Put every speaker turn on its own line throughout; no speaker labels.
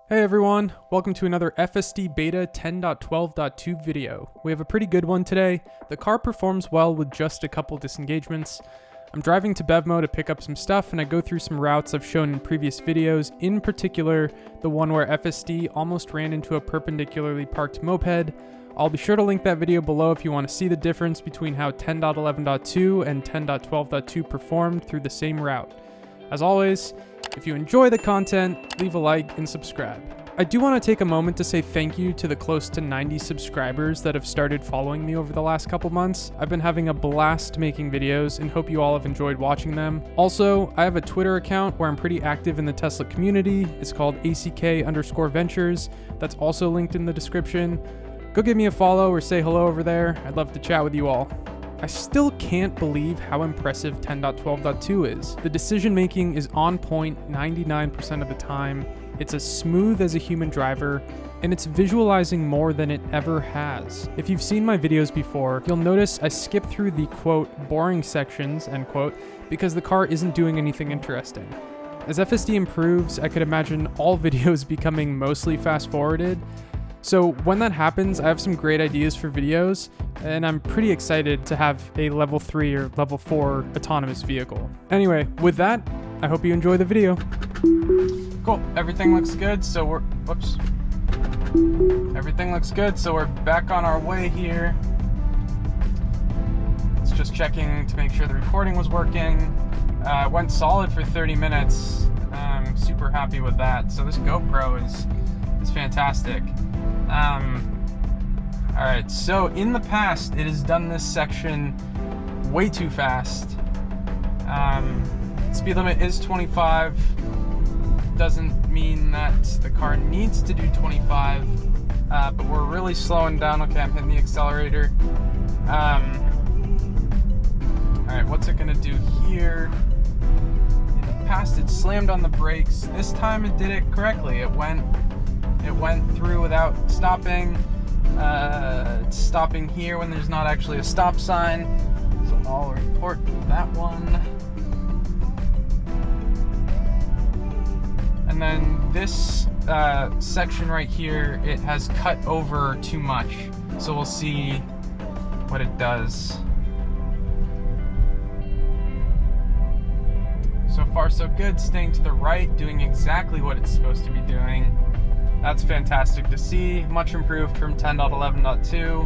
Hey everyone, welcome to another FSD Beta 10.12.2 video. We have a pretty good one today. The car performs well with just a couple disengagements. I'm driving to Bevmo to pick up some stuff and I go through some routes I've shown in previous videos, in particular the one where FSD almost ran into a perpendicularly parked moped. I'll be sure to link that video below if you want to see the difference between how 10.11.2 and 10.12.2 performed through the same route. As always, if you enjoy the content, leave a like and subscribe. I do want to take a moment to say thank you to the close to 90 subscribers that have started following me over the last couple months. I've been having a blast making videos and hope you all have enjoyed watching them. Also, I have a Twitter account where I'm pretty active in the Tesla community. It's called ACK_Ventures. That's also linked in the description. Go give me a follow or say hello over there. I'd love to chat with you all. I still can't believe how impressive 10.12.2 is. The decision making is on point 99% of the time. It's as smooth as a human driver, and it's visualizing more than it ever has. If you've seen my videos before, you'll notice I skip through the quote boring sections end quote because the car isn't doing anything interesting. As FSD improves, I could imagine all videos becoming mostly fast forwarded. So when that happens, I have some great ideas for videos, and I'm pretty excited to have a level 3 or level 4 autonomous vehicle. Anyway, with that, I hope you enjoy the video. Cool, everything looks good, so Everything looks good, so we're back on our way here. It's just checking to make sure the recording was working. It went solid for 30 minutes. I'm super happy with that. So this GoPro is fantastic. Alright, so in the past, it has done this section way too fast. Speed limit is 25. Doesn't mean that the car needs to do 25, but we're really slowing down. Okay, I'm hitting the accelerator. Alright, what's it gonna do here? In the past, it slammed on the brakes. This time it did it correctly. It went through without stopping. It's stopping here when there's not actually a stop sign. So I'll report that one. And then this section right here, it has cut over too much. So we'll see what it does. So far so good, staying to the right, doing exactly what it's supposed to be doing. That's fantastic to see. Much improved from 10.11.2.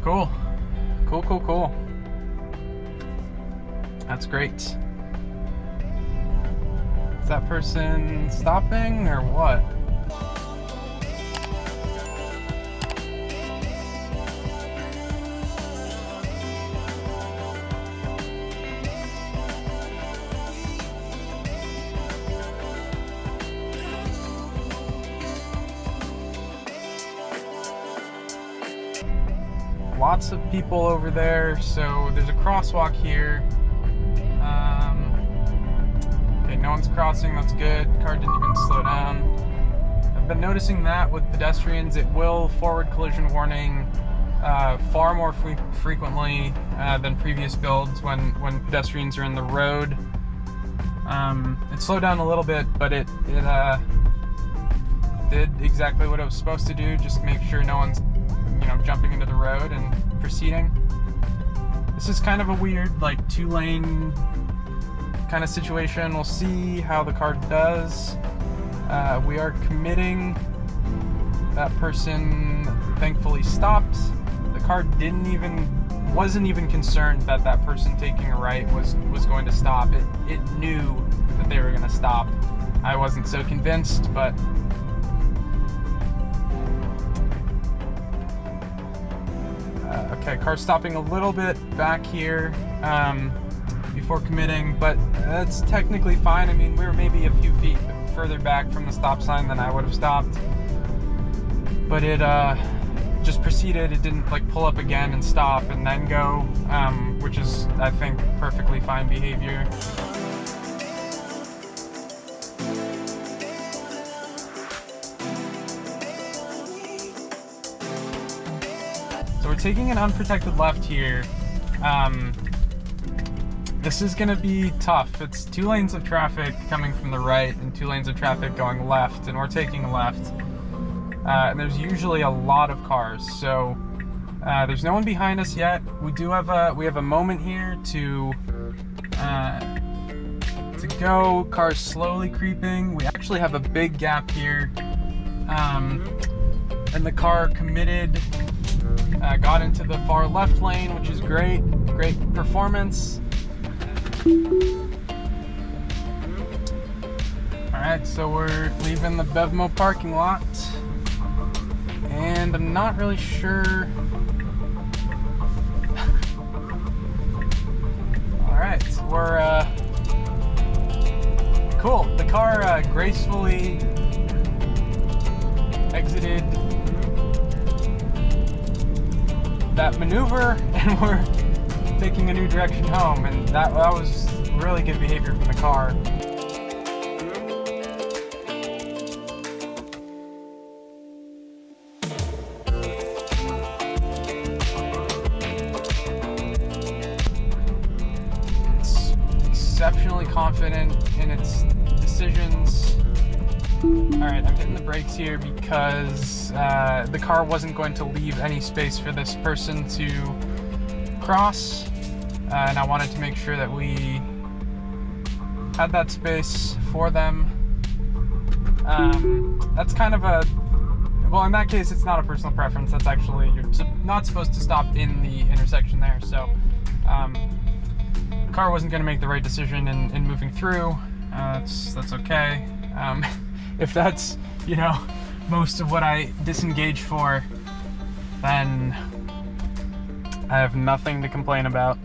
Cool. Cool. That's great. Is that person stopping or what? Lots of people over there, so there's a crosswalk here. Okay, no one's crossing, that's good. Car didn't even slow down. I've been noticing that with pedestrians, it will forward collision warning far more frequently than previous builds when pedestrians are in the road. It slowed down a little bit, but it did exactly what it was supposed to do, just make sure no one's jumping into the road and proceeding. This is kind of a weird, like, 2-lane kind of situation. We'll see how the car does. We are committing. That person thankfully stopped. The car wasn't even concerned that that person taking a right was going to stop. It knew that they were going to stop. I wasn't so convinced, but okay, car stopping a little bit back here before committing, but that's technically fine. I mean, we were maybe a few feet further back from the stop sign than I would have stopped, but it just proceeded. It didn't like pull up again and stop and then go, which is, I think, perfectly fine behavior. So we're taking an unprotected left here. This is gonna be tough. It's 2 lanes of traffic coming from the right and 2 lanes of traffic going left, and we're taking left. And there's usually a lot of cars, so there's no one behind us yet. We have a moment here to go. Cars slowly creeping. We actually have a big gap here, and the car committed. Got into the far left lane, which is great performance. Alright, so we're leaving the Bevmo parking lot, and I'm not really sure. Alright, we're cool. The car gracefully exited that maneuver, and we're taking a new direction home, and that was really good behavior from the car. It's exceptionally confident in its decisions. Alright, I'm hitting the brakes here because the car wasn't going to leave any space for this person to cross, and I wanted to make sure that we had that space for them. That's kind of a, well, in that case it's not a personal preference. That's actually, you're not supposed to stop in the intersection there, so the car wasn't going to make the right decision in moving through. That's okay. If that's, you know, most of what I disengage for, then I have nothing to complain about.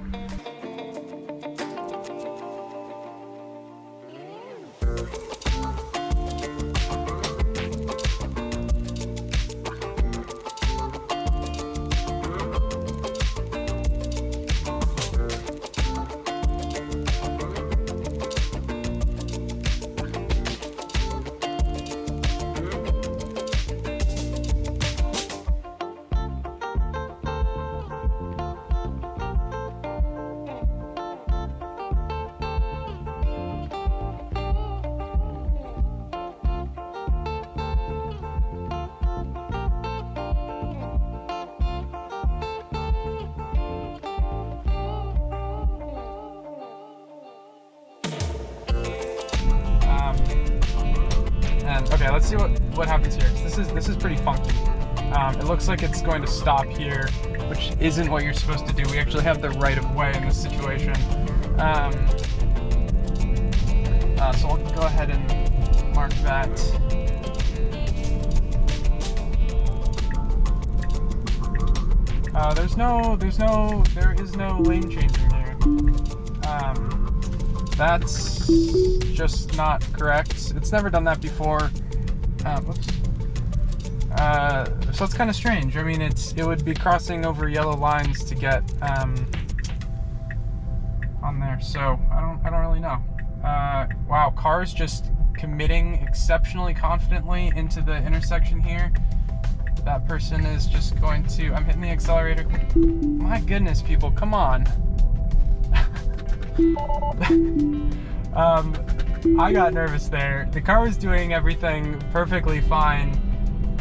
Okay, let's see what happens here. This is pretty funky. It looks like it's going to stop here, which isn't what you're supposed to do. We actually have the right of way in this situation. So I'll go ahead and mark that. There is no lane changing here. That's just not correct. It's never done that before. Whoops. So it's kind of strange. I mean, it would be crossing over yellow lines to get on there. So I don't really know. Wow, cars just committing exceptionally confidently into the intersection here. That person is just going to. I'm hitting the accelerator. My goodness, people, come on. I got nervous there. The car was doing everything perfectly fine,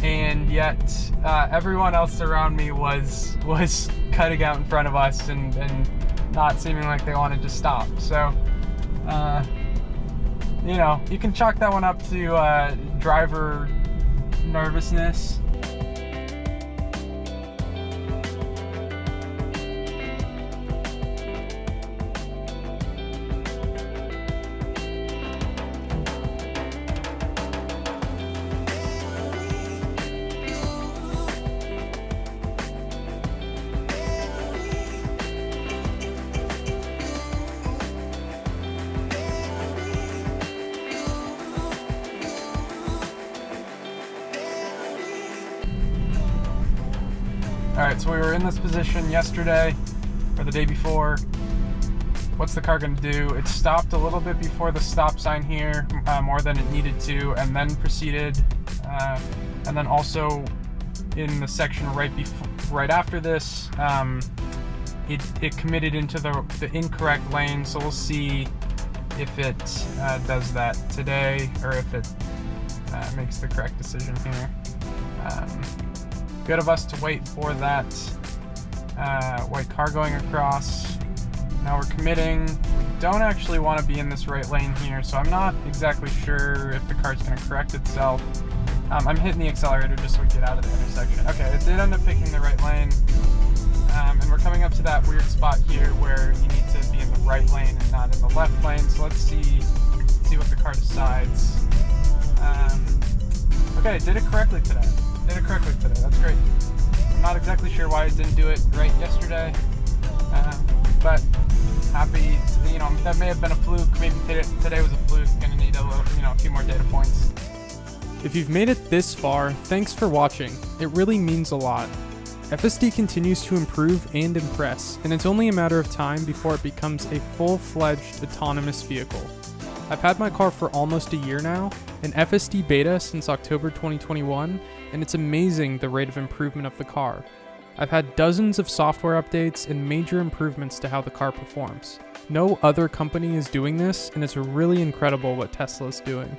and yet everyone else around me was cutting out in front of us and not seeming like they wanted to stop. So, you know, you can chalk that one up to driver nervousness. Alright, so we were in this position yesterday, or the day before. What's the car going to do? It stopped a little bit before the stop sign here, more than it needed to, and then proceeded. And then also in the section right after this, it committed into the incorrect lane. So we'll see if it does that today, or if it makes the correct decision here. Good of us to wait for that white car going across. Now we're committing. We don't actually want to be in this right lane here, so I'm not exactly sure if the car's going to correct itself. I'm hitting the accelerator just so we get out of the intersection. Okay, it did end up picking the right lane. And we're coming up to that weird spot here where you need to be in the right lane and not in the left lane. So let's see what the car decides. Okay, it did it correctly today. That's great. I'm not exactly sure why it didn't do it right yesterday, but happy. That may have been a fluke. Maybe today was a fluke. Gonna need a few more data points. If you've made it this far, thanks for watching. It really means a lot. FSD continues to improve and impress, and it's only a matter of time before it becomes a full-fledged autonomous vehicle. I've had my car for almost a year now, and FSD Beta since October 2021, and it's amazing the rate of improvement of the car. I've had dozens of software updates and major improvements to how the car performs. No other company is doing this, and it's really incredible what Tesla's doing.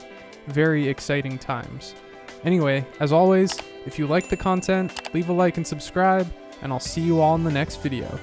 Very exciting times. Anyway, as always, if you like the content, leave a like and subscribe, and I'll see you all in the next video.